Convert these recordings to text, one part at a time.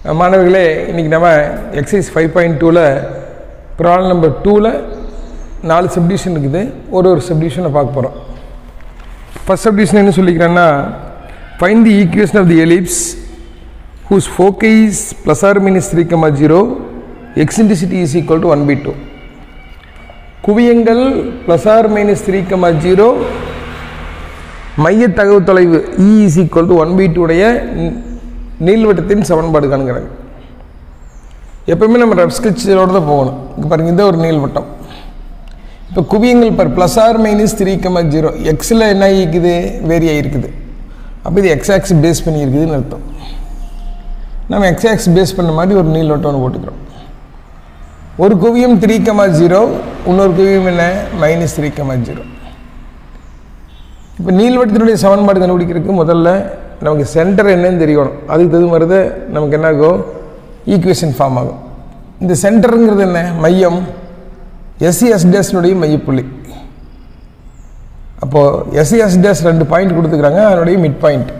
மாணவர்களே, இன்றைக்கி நம்ம எக்ஸசைஸ் 5.2ல் ப்ராப்ளம் நம்பர் 2ல் 4 சப்டிவிஷன் இருக்குது. ஒரு சப்டிவிஷனை பார்க்க போகிறோம். ஃபர்ஸ்ட் சப்டிவிஷன் என்ன சொல்லிக்கிறேன்னா, find the equation of the ellipse whose foci is plus or minus 3,0, eccentricity is equal to 1/2. குவியங்கள் plus or minus 3,0, மைய தகவு தொலைவு E is equal to 1/2 உடைய நீள்வட்டத்தின் சமன்பாடு காண்கிறாங்க. எப்பவுமே நம்ம ரஃப் ஸ்கெட்சோடு தான் போகணும். இங்கே பாருங்கள், இந்த ஒரு நீள்வட்டம். இப்போ குவியங்கள் பர் ப்ளஸ் ஆர் மைனஸ் 3,0 எக்ஸில் என்ன ஆகிக்குது, வேரி ஆகிருக்குது. அப்போ இது எக்ஸ் ஆக்ஸ் பேஸ் பண்ணியிருக்குதுன்னு அர்த்தம். நம்ம எக்ஸ் ஆக்ஸ் பேஸ் பண்ண மாதிரி ஒரு நீள்வட்டம் ஒன்று போட்டுக்கிறோம். ஒரு குவியம் 3,0, இன்னொரு குவியம் என்ன மைனஸ் 3,0. இப்போ நீள்வட்டத்தினுடைய சமன்பாடு கண்டுபிடிக்கிறதுக்கு முதல்ல நமக்கு சென்டர் என்னன்னு தெரியணும். அதுக்கு தகுந்த மாதிரி தான் நமக்கு என்ன ஆகும், ஈக்குவேஷன் ஃபார்ம் ஆகும். இந்த சென்டருங்கிறது என்ன, மையம், எஸ்சிஎஸ்டேஸ்னுடைய மையப்புள்ளி. அப்போது எஸ்சிஎஸ்டேஸ் 2 பாயிண்ட் கொடுத்துக்கிறாங்க, அதனுடைய மிட் பாயிண்ட்.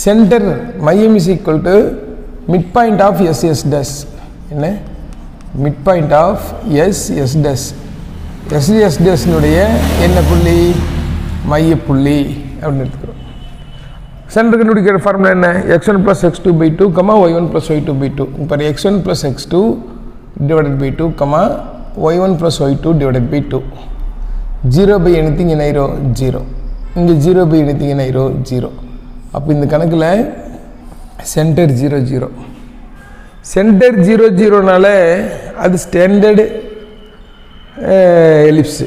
சென்டர் மையம் is equal to mid point of எஸ்சிஎஸ்டேஸ். என்ன, மிட் பாயிண்ட் ஆஃப் எஸ்எஸ்டேஸ். எஸ்சிஎஸ்டேஸ்னுடைய என்ன புள்ளி, மையப்புள்ளி அப்படின்னு எடுத்துக்கிறோம். சென்டர் கண்டுபிடிக்கிற ஃபார்முலா என்ன, x1 + x2/2, y1 + y2/2. இப்போ x1 + x2 / 2, y1 + y2/2. 0/anything என்ன ஆயிரும், 0. இங்கே 0/anything என்ன ஆயிரும், 0. அப்போ இந்த கணக்கில் சென்டர் 0 0. சென்டர் 0 0னால அது ஸ்டாண்டர்டு எலிப்ஸ்,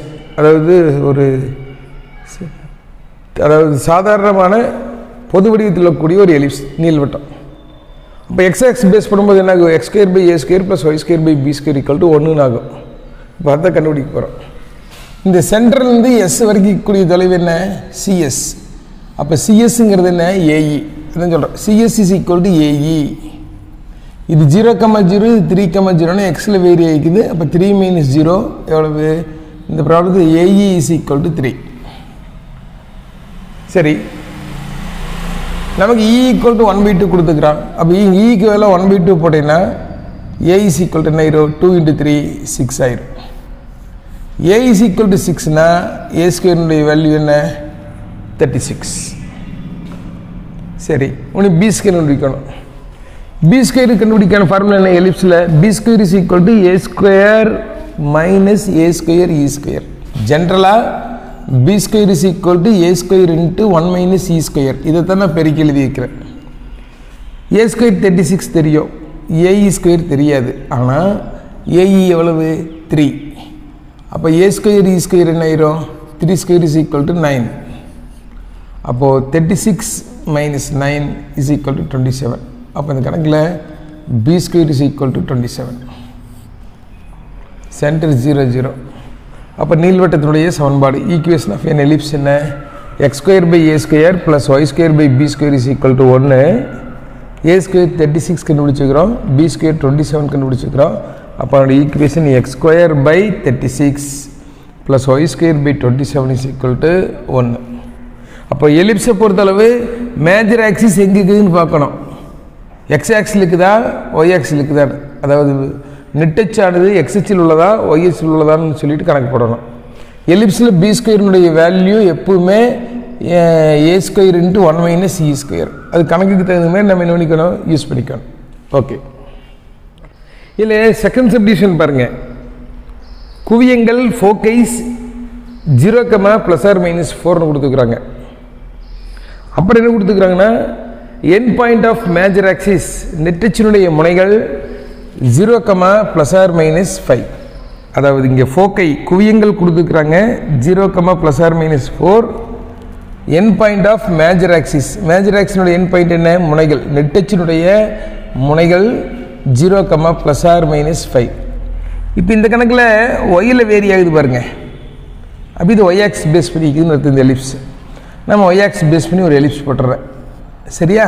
அதாவது சாதாரணமான பொது வடிவத்தில் இருக்கக்கூடிய ஒரு எலிப்ஸ் நீள்வட்டம். இப்போ எக்ஸ் ஆக்ஸ் பேஸ் பண்ணும்போது என்ன ஆகும், x2/a² + y2/b² = 1 ஆகும். இப்போ அதை கண்டுபிடிக்க போகிறோம். இந்த சென்டர்லேருந்து எஸ் வரைக்கும் இருக்கக்கூடிய தொலைவு என்ன, சிஎஸ். அப்போ சிஎஸ்ங்கிறது என்ன, ஏஇ. அதான் சொல்கிறோம், CS is equal to AE. இது 0,0, 3,0 எக்ஸில் வேரி ஆகிக்குது. அப்போ 3 - 0 எவ்வளவு, இந்த ப்ராப்ளத்துக்கு ஏஇ இஸ் ஈக்குவல் டு 3. சரி, நமக்கு E = 1/2 கொடுத்துக்கிறான். அப்போ ஈக்கு வேலை 1/2 போட்டீங்கன்னா A is equal to 2 × 3 6 ஆயிரும். A is equal to 6னா A² value என்ன, 36. சரி, உனக்கு B² கண்டுபிடிக்கணும். B² கண்டுபிடிக்கான ஃபார்முலா என்ன, எலிப்ஸில் B² is equal to A² minus A² E². ஜென்ரலாக B² is equal to A² × 1 - E². இதைத்தான் நான் பெருக்கி எழுதி வைக்கிறேன். A² 36 தெரியும், AE² தெரியாது. ஆனால் AE எவ்வளவு, 3. அப்போ A² E² என்ன ஆயிரும், 3² is equal to 9. அப்போது 36 - 9 is equal to 27. அப்போ இந்த கணக்கில் B² is equal to 27. Centre 0 0. அப்போ நீள்வட்டத்தினுடைய சமன்பாடு, ஈக்குவேஷன் ஆஃப் என் எலிப்ஸ் என்ன, x2/a² + y2/b² is equal to 1. A² 36 கண்டுபிடிச்சிக்கிறோம், B² 27 கண்டுபிடிச்சிக்கிறோம். அப்போ அதோட equation x2/36 + y2/27 is equal to 1. அப்போ எலிப்ஸை பொறுத்தளவு மேஜர் ஆக்சிஸ் எங்கே இருக்குதுன்னு பார்க்கணும். எக்ஸ் ஆக்சில் இருக்குதா, ஒய் ஆக்சில் இருக்குதா, அதாவது நெட்டச்சானது எக்ஸ்எச்சில் உள்ளதா ஒய்எச்சில் உள்ளதான்னு சொல்லிட்டு கணக்கு போடணும். எலிப்ஸில் B² வேல்யூ எப்பவுமே A² × 1 - E². அது கணக்குக்கு தகுந்த மாதிரி நம்ம என்ன பண்ணிக்கணும், யூஸ் பண்ணிக்கணும். ஓகே, இதில் செகண்ட் சப்டிவிஷன் பாருங்கள். குவியங்கள் ஃபோக்கைஸ் 0, ± 4 கொடுத்துக்கிறாங்க. அப்புறம் என்ன கொடுத்துக்கிறாங்கன்னா, என் பாயிண்ட் ஆஃப் மேஜர் ஆக்சிஸ், நெட்டச்சினுடைய முனைகள் 0, ± 5. அதாவது இங்கே ஃபோக்கை குவியங்கள் கொடுத்துக்கிறாங்க 0, ± 4. End point of major axis, major ஆக்சினுடைய என் பாயிண்ட் என்ன, முனைகள், நெட்டச்சினுடைய முனைகள் 0, ± 5. இப்போ இந்த கணக்கில் ஒய்யில் வேரி ஆகுது பாருங்கள். அப்போ இது ஒய் ஆக்ஸ் பேஸ் பண்ணிக்குதுன்னு அர்த்தம். இந்த எலிப்ஸ் நம்ம ஒய் ஆக்ஸ் பேஸ் பண்ணி ஒரு எலிப்ஸ் போட்டுறேன். சரியா,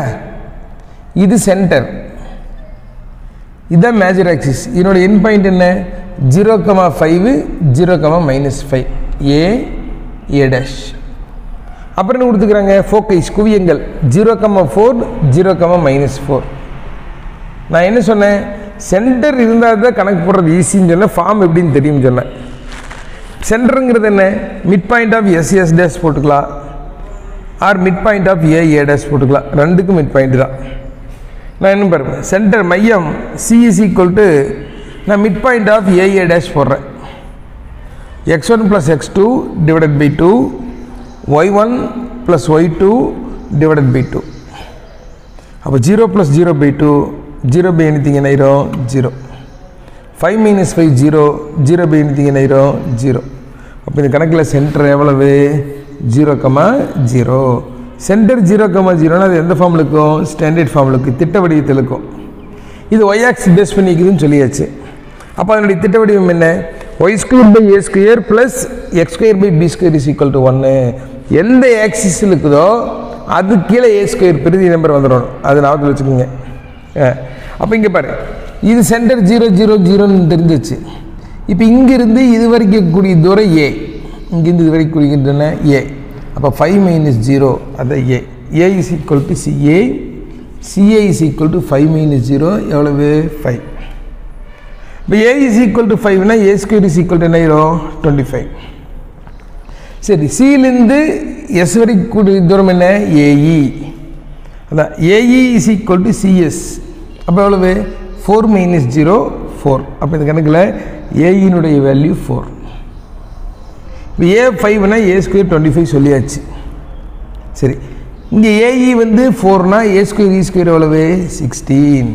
இது சென்டர், இதுதான் மேஜர் ஆக்சிஸ். இதனோட என் பாயிண்ட் என்ன, 0, 5, 0, -5, A'. அப்புறம் என்ன கொடுத்துக்கிறாங்க, ஃபோக்கைஸ் குவியங்கள் 0, 4, 0, -4. நான் என்ன சொன்னேன், சென்டர் இருந்தால் தான் கணக்கு போடுறது ஈஸின்னு சொன்னேன். ஃபார்ம் எப்படின்னு தெரியும்னு சொன்னேன். சென்டருங்கிறது என்ன, mid point of S dash போட்டுக்கலாம், or mid point of A dash போட்டுக்கலாம். ரெண்டுக்கும் மிட் பாயிண்ட் தான். நான் என்ன பாருங்க, சென்டர் மையம் சி இஸ் ஈக்குவல் டு நான் mid point of A dash போடுறேன். x1 + x2 divided by 2, y1 + y2 divided by 2. அப்போ 0 + 0 by 2, 0 by anything என்ன ஆயிரும் 0. 5 - 5 0, 0 by anything என்ன ஆயிரும் 0. அப்போ இந்த கணக்கில் சென்டர் எவ்வளவு 0,0. சென்டர் 0,0னா அது எந்த ஃபார்மில் இருக்கும், ஸ்டாண்டர்ட் ஃபார்மில் இருக்கும், திட்ட வடிவத்தில் இருக்கும். இது y ஆக்சிஸ் பேஸ் பண்ணிக்குதுன்னு சொல்லியாச்சு. அப்போ அதனுடைய திட்ட வடிவம் என்ன, y² + a² + x² / b² = 1. எந்த ஆக்சிஸில் இருக்குதோ அது கீழே a² பெரிய நம்பர் வந்துடும். அது ஞாபகத்தில் வச்சுக்கோங்க. அப்போ இங்கே பாரு, இது சென்டர் 0 0 0ன்னு தெரிஞ்சிச்சு. இப்போ இங்கிருந்து இது வரைக்கும் இருக்கக்கூடிய தூரம் a, இங்கிருந்து இது வரைக்கும் குறிக்கின்றன a. அப்போ 5 - 0 அது a. a = ca, ca = 5 - 0 எவ்வளவு 5. இப்போ a = 5னா a² என்ன ஆயிரும் 25. சரி, சிலிருந்து எஸ் வரைக்கும் கூடிய தூரம் என்ன AE. அதான் AE = CS. அப்போ எவ்வளவு 4 - 0 4. அப்போ இந்த கணக்கில் AEனுடைய வேல்யூ 4. இப்போ A 5னா a² 25 சொல்லியாச்சு. சரி, இங்கே AE வந்து 4னா a² E² எவ்வளவு 16.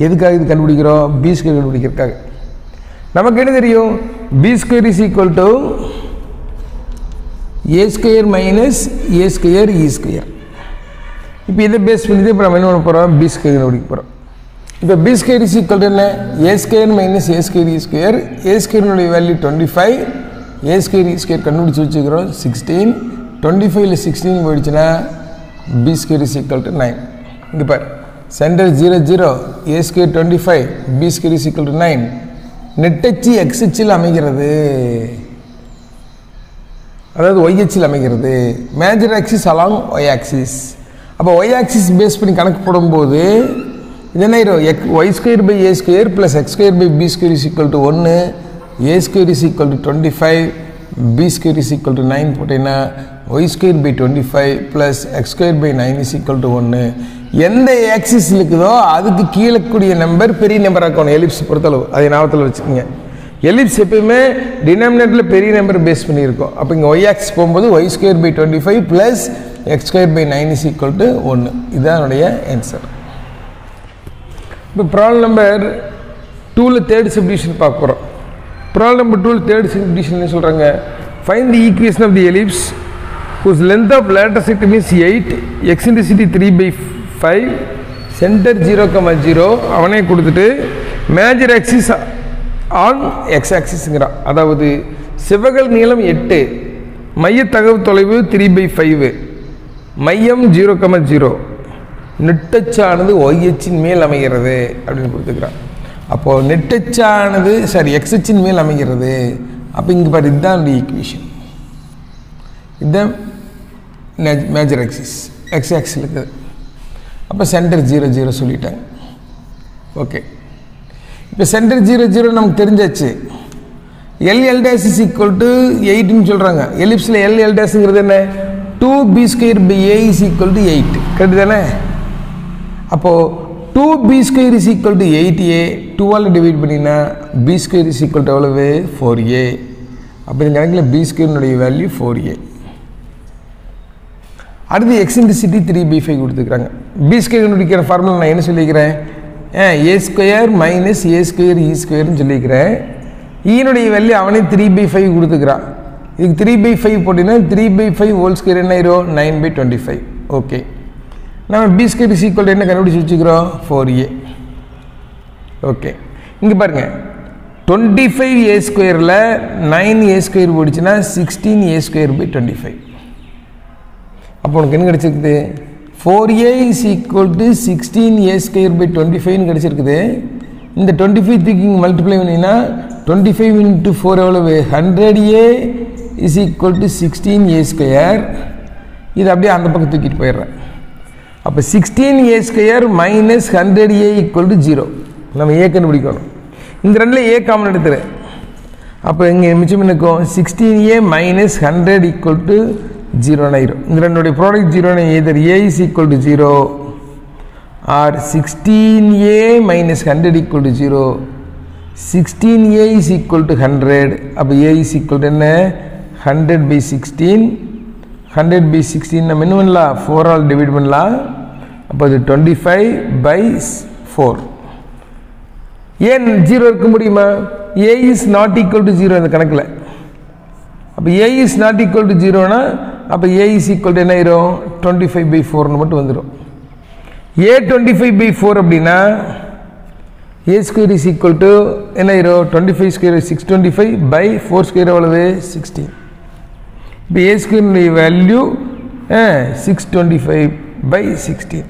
எதுக்காக இது கண்டுபிடிக்கிறோம், B² கண்டுபிடிக்கிறதுக்காக. நமக்கு என்ன தெரியும், B² = a² - a² E². இப்போ இதை பேஸ் பண்ணி இப்போ நம்ம என்ன பண்ண போகிறோம், B² கண்டுபிடிக்க போகிறோம். இப்போ B² = என்ன, a² - a² E². a²னுடைய value 25, a² E² கண்டுபிடிச்சி வச்சுக்கிறோம் 16. 25ல் 16 போயிடுச்சுன்னா B² = 9. இங்கே பாரு, சென்டர் 0 0, a² 25, B² = 9. நெட்டச்சு எக்ஸ் அச்சில் அமைகிறது, அதாவது ஒய் அச்சில் அமைகிறது. Major axis along Y axis. அப்போ ஒய் ஆக்சிஸ் பேஸ் பண்ணி கணக்கு போடும்போது இது என்ன ஆயிரும், y² / a² + x² / b² = 1, a² = 25, b² = 9 போட்டீங்கன்னா y² / 25 + x² / 9 = 1. எந்த ஆக்சிஸ் இருக்குதோ அதுக்கு கீழே கூடிய நம்பர் பெரிய நம்பர் ஆக்கணும் எலிப்ஸ் பொறுத்தளவு. அதை ஞாபகத்தில் வச்சுக்கோங்க. எலிப்ஸ் எப்பயுமே டினாமினேட்டரில் பெரிய நம்பர் பேஸ் பண்ணியிருக்கோம். அப்போ இங்கே ஒய் ஆக்சிஸ் போகும்போது y² / 25 + x² / 9 = 1. இதுதான் என்னுடைய ஆன்சர். இப்போ ப்ராப்ளம் நம்பர் 2ல் தேர்ட் சப்டிவிஷன் பார்க்க போகிறோம். ப்ராப்ளம் நம்பர் 2ல் தேர்ட் சப்டிவிஷன் என்ன சொல்கிறாங்க, find the equation of the ellipse whose length of lateral sector is 8, eccentricity 3/5, center 0,0 அவனே கொடுத்துட்டு மேஜர் ஆக்சிஸ் ஆன் எக்ஸ் ஆக்சிஸ்ங்கிறான். அதாவது செவ்வகல் நீளம் 8, மைய தகவு தொலைவு 3/5, மையம் 0,0, நெட்டச்சானது ஒய்எச்சின் மேல் அமைகிறது அப்படின்னு கொடுத்துக்கிறான். அப்போது நெட்டச்சானது எக்ஸச்சின் மேல் அமைகிறது. அப்போ இங்கே பாரு, இதுதான் ஈக்குவேஷன். இதுதான் மேஜர் ஆக்சிஸ், எக்ஸ் ஆக்சிஸ் இருக்குது. அப்போ சென்டர் 0 0 சொல்லிட்டாங்க. ஓகே, இப்போ சென்டர் 0 0 நமக்கு தெரிஞ்சாச்சு. L L dash is equal to 8ன்னு சொல்கிறாங்க. எலிப்ஸில் L L dashங்கிறது என்ன, 2b² / a is equal to 8. Correct தானே? அப்போது 2b² is equal to 8a, 2ஆல் டிவைட் பண்ணினா b² is equal to எவ்வளவு 4a. அப்போ இந்த கணக்கில் b²னுடைய வேல்யூ 4a. அடுத்து எக்ஸென்ட்ரிசிட்டி 3/5 கொடுத்துக்கிறாங்க. b² கண்டுபிடிக்கிற ஃபார்முலா நான் என்ன சொல்லிக்கிறேன், a² - a² E²ன்னு சொல்லிக்கிறேன். ஈனுடைய வேல்யூ அவனே 3/5 கொடுத்துக்கிறான். இதுக்கு 3/5 போட்டிங்கன்னா 3/5 ஹோல் ஸ்கொயர் என்ன ஆயிரும் 9/25. ஓகே, நம்ம b² என்ன கண்டுபிடிச்சி வச்சுக்கிறோம் 4a. ஓகே, இங்கே பாருங்கள், 25a² 9a² போயிடுச்சுன்னா 16a² / 25. அப்போ உனக்கு என்ன கிடச்சிருக்குது, 4a is equal to 16a² / 25ன்னு கிடச்சிருக்குது. இந்த 25 தூக்கி மல்டிப்ளை பண்ணிங்கன்னா 25 × 4 எவ்வளவு 100a is equal to 16a². இது அப்படியே அந்த பக்கம் தூக்கிட்டு போயிடுறேன். அப்போ 16a² - 100a = 0. நம்ம ஏ கண்டுபிடிக்கணும். இந்த ரெண்டில் ஏ காமன் எடுத்துரு. அப்போ இங்கே மிச்சம் இருக்கும் 16a minus 100 equal to 0 ஆயிரும். இந்த ரெண்டுடைய product 0 either a is equal to 0 or 16a minus 100 equal to 0. 16a is equal to 100. அப்போ a is equal to என்ன 100 by 16. 100 by 16 நம்ம என்ன பண்ணலாம் 4 ஆல் டிவைட் பண்ணலாம். அப்போ அது 25 by 4. ஏன் 0 இருக்க முடியுமா? a is not equal to 0 இந்த கணக்கில். அப்போ a is not equal to 0னா அப்போ a is equal to என்ன ஆயிரும் 25 by 4 மட்டும் வந்துடும். a 25 by 4 அப்படின்னா a square is equal to என்ன ஆயிரும் 25 square 625 by 4 square எவ்வளவு 16. இப்போ a square வேல்யூ 625 by 16.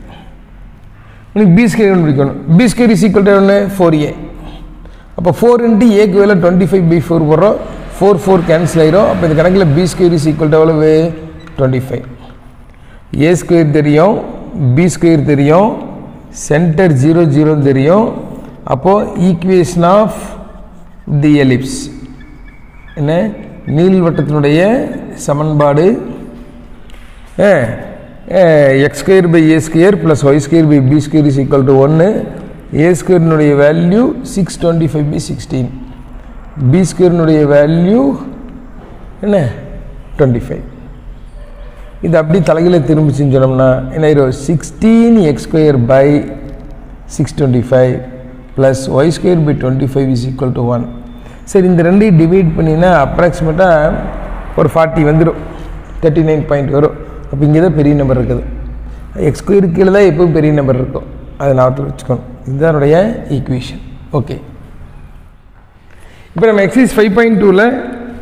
உனக்கு b square கண்டுபிடிக்கணும். b square is equal to என்ன 4a. அப்போ 4 into a க்கு வேலை 25 by 4 போடுறோம். 4 கேன்சல் ஆயிரும். அப்போ இந்த கணக்கில் b square is equal to எவ்வளவு 25. a square தெரியும், b square தெரியும், சென்டர் 0 0 தெரியும். அப்போது ஈக்குவேஷன் ஆஃப் தி எலிப்ஸ் என்ன நீள்வட்டத்தினுடைய சமன்பாடு x square by a square plus y square by b square is equal to 1. a square னுடைய வேல்யூ 625 by 16. b square னுடைய value என்ன 25. இது அப்படி தலைகளை திரும்பி செஞ்சோம்னா என்ன ஆயிரும் 16x square by 625 plus y square by 25 is equal to 1. சரி, இந்த ரெண்டையும் டிவைட் பண்ணினா அப்ராக்சிமேட்டாக ஒரு 40 வந்துடும், 39 பாயிண்ட் வரும். அப்போ இங்கே தான் பெரிய நம்பர் இருக்குது. எக்ஸ் ஸ்கொயர் கீழே தான் எப்பவும் பெரிய நம்பர் இருக்கும், அதை ஞாபகத்தில் வச்சுக்கணும். இதுதான் என்னுடைய ஈக்குவேஷன். ஓகே, இப்போ நம்ம எக்ஸசைஸ் 5.2ல்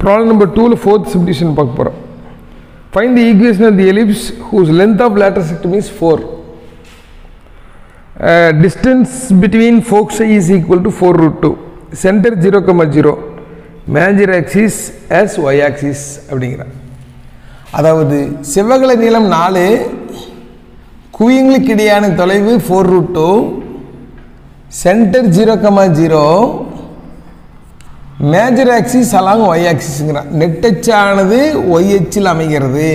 ப்ராப்ளம் நம்பர் 2ல் 4th சப்டிவிஷன் பார்க்க போகிறோம். Find the equation of the ellipse whose length of lateral sectum is 4. Distance between foci is equal to 4√2. Center 0,0. Major axis as y axis அப்படிங்கிறான். அதாவது செவ்வகல நீளம் 4, குவியங்களுக்கு இடையான தொலைவு 4√2, centre 0,0, major axis along y ஆக்சிஸ்ங்கிறான். நெட் அச்சானது y அச்சில் அமைகிறது.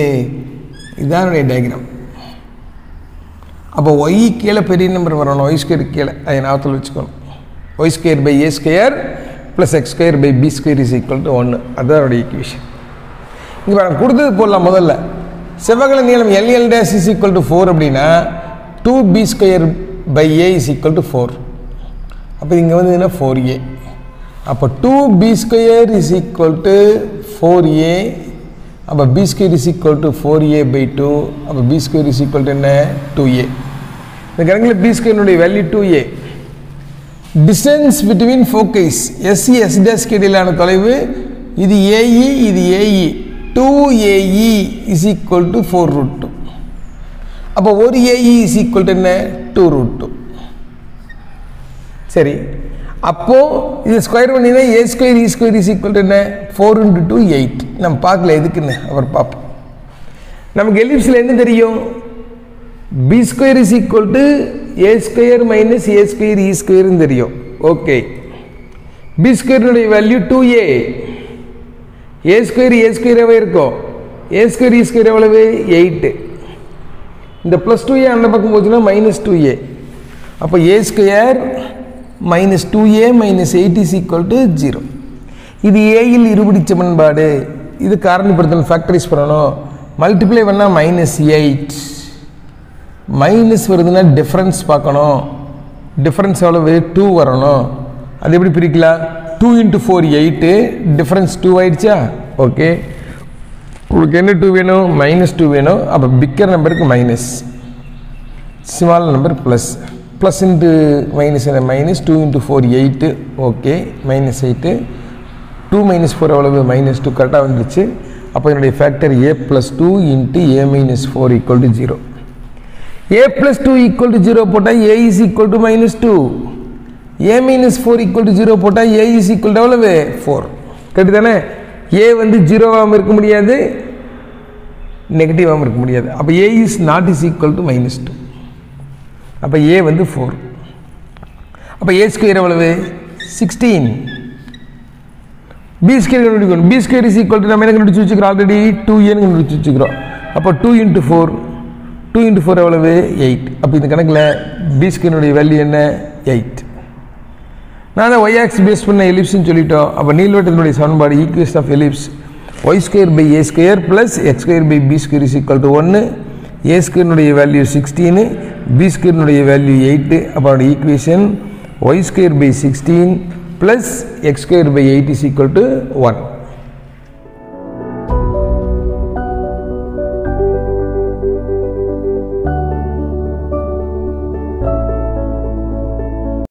இதுதான் என்னுடைய டயக்ராம். அப்போ y கீழே பெரிய நம்பர் வரணும், y ஸ்கொயர் கீழே, அதை ஞாபகத்தில் வச்சுக்கணும். y square by a square plus x square by b square is equal to 1. அதுதான் என்னுடைய ஈக்குவேஷன். இங்கே நான் கொடுத்தது போடலாம். முதல்ல செவ்வகல நீளம் LL dash is equal to 4 அப்படின்னா 2b square by a is equal to 4. அப்போ இங்கே வந்து என்ன 4a. அப்போ 2b square is equal to 4a. அப்போ b square is equal to 4a by 2. அப்போ b square is equal to என்ன 2a. இந்த கணக்கில் b ஸ்கொயரினுடைய value 2a. Distance between foci எஸ்சி எஸ் டேஸ் இடையிலான தொலைவு இது ஏஇ இது AE. 2AE is equal to 4√2. அப்போ ஒரு ஏஇ இஸ் ஈக்குவல் டு என்ன 2√2. சரி, அப்போது இது ஸ்கொயர் பண்ணினா A square E square is equal to என்ன 4 × 2 8. நம்ம பார்க்கல எதுக்குன்னு, அவர் பார்ப்போம். நமக்கு எலிப்ஸில் என்ன தெரியும்? B square is equal to A square minus A square E ஸ்கொயர்னு தெரியும். ஓகே, பி ஸ்கொயரினுடைய value 2a. A square A ஸ்கொயராகவே இருக்கும். ஏ ஸ்கொயர் இ ஸ்கொயர் எவ்வளவு 8. இந்த ப்ளஸ் 2a அந்த பக்கம் போச்சுன்னா மைனஸ் 2a. அப்போ A square minus 2a minus 8 is equal to 0. இது ஏயில் இருபடி சமன்பாடு. இது காரணிப்படுத்தணும், ஃபேக்டரைஸ் பண்ணணும். மல்டிப்ளை பண்ணால் -8. மைனஸ் வருதுன்னா டிஃப்ரென்ஸ் பார்க்கணும். டிஃப்ரென்ஸ் எவ்வளவு 2 வரணும். அது எப்படி பிரிக்கலாம்? 2 × 4 8, டிஃப்ரென்ஸ் 2 ஆயிடுச்சா? ஓகே, உங்களுக்கு என்ன 2 வேணும்? -2 வேணும். அப்போ பிக்கர் நம்பருக்கு minus, small number plus. Plus into minus என்ன -2 × 4 8. ஓகே, -8. 2 - 4 எவ்வளவு -2. கரெக்டாக வந்துச்சு. அப்போ என்னுடைய ஃபேக்டர் a + 2 × a - 4 = 0. a + 2 = 0 போட்டால் a is equal to -2. a - 4 = 0 போட்டால் a is equal to எவ்வளவு 4. கரெக்டு தானே? a வந்து 0வாகவும் இருக்க முடியாது, நெகட்டிவாகவும் இருக்க முடியாது. அப்போ a is not is equal to -2. அப்போ a வந்து 4. அப்போ ஏ ஸ்கொயர் எவ்வளவு 16. பி ஸ்கொயர் கண்டுபிடிக்கணும். B square is equal to நம்ம என்ன கண்டுபிடிச்சு வச்சுக்கிறோம் ஆல்ரெடி 2n கண்டுபிடிச்சு வச்சுக்கிறோம். அப்போ 2 × 4 2 × 4 எவ்வளவு 8. அப்போ இந்த கணக்கில் பி ஸ்கொயருடைய வேல்யூ என்ன 8. நான் தான் ஒய் ஆக்ஸ் பேஸ் பண்ண எலிப்ஸ்ன்னு சொல்லிட்டோம். அப்போ நீள்வட்டத்தினுடைய சமன்பாடு equation of ellipse y square by A square plus X square by B square is equal to 1. A ஸ்கொயருடைய வேல்யூ 16, பி ஸ்கொயருடைய வேல்யூ 8. அப்போ அதோட equation y square by 16 plus X square by 8 is equal to 1.